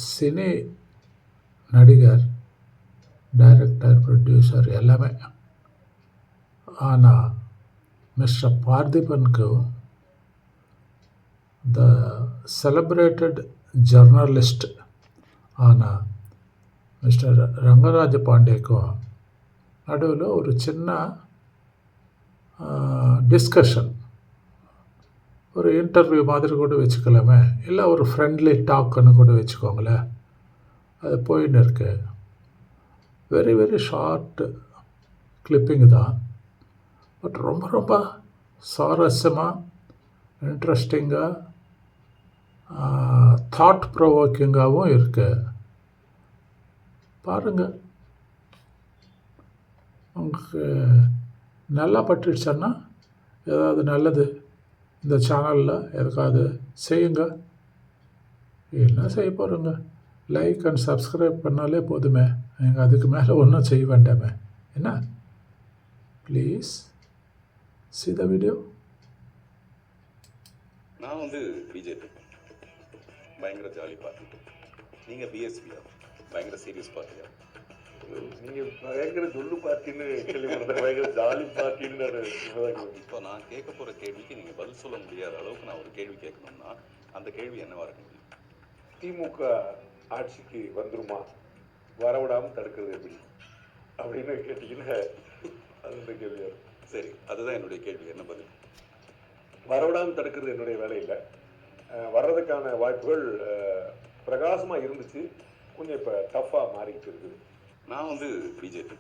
Cine நடிகர், director, producer எல்லாமே. ஆனால் மிஸ்டர் பார்த்திபனுக்கு த செலிப்ரேட்டட் ஜர்னலிஸ்ட் ஆனால் மிஸ்டர் ரங்கராஜ பாண்டேக்கும் நடுவில் ஒரு சின்ன டிஸ்கஷன், ஒரு இன்டர்வியூ மாதிரி கூட வச்சுக்கலாமே, இல்லை ஒரு ஃப்ரெண்ட்லி டாக்குன்னு கூட வச்சுக்கோங்களேன். அது போயின்னு இருக்கு. வெரி வெரி ஷார்ட் கிளிப்பிங் தான், பட் ரொம்ப ரொம்ப சுவாரஸ்யமாக, இன்ட்ரெஸ்டிங்காக, தாட் ப்ரொவோக்கிங்காகவும் இருக்குது. பாருங்கள், உங்களுக்கு நல்லா பட்டுடுச்சுன்னா ஏதாவது நல்லது இந்த சேனலில் எதுக்காவது செய்யுங்க. என்ன செய்ய போகிறோங்க, லைக் அண்ட் சப்ஸ்கிரைப் பண்ணாலே போதுமே, நீங்கள் அதுக்கு மேலே ஒன்றும் செய்ய வேண்டாமே. என்ன, ப்ளீஸ் see the video. நான் பிஜேபி பயங்கர ஜாலி பார்ட்டி, நீங்கள் பிஎஸ்பியா பயங்கர சீரியஸ் பார்ட்டியா? நீங்கள் பயங்கர சொல்லு பார்ட்டின்னு கேள்விப்படுற, பயங்கர ஜாலி பார்ட்டின்னு. இப்போ நான் கேட்க போகிற கேள்விக்கு நீங்கள் பதில் சொல்ல முடியாத அளவுக்கு நான் ஒரு கேள்வி கேட்கணும்னா அந்த கேள்வி என்னவா இருக்க முடியும்? திமுக ஆட்சிக்கு வந்துருமா, வரவிடாமல் தடுக்கிறது எப்படி அப்படின்னு கேட்டிங்கன்னா அது இந்த கேள்வியாக இருக்கும். சரி, அதுதான் என்னுடைய கேள்வி. என்ன பதில்? வரவிடாமல் தடுக்கிறது என்னுடைய வேலையில். வர்றதுக்கான வாய்ப்புகள் பிரகாசமாக இருந்துச்சு, கொஞ்சம் இப்போ டஃப்பாக மாறிக்கிட்டு இருக்குது. நான் பிஜேபி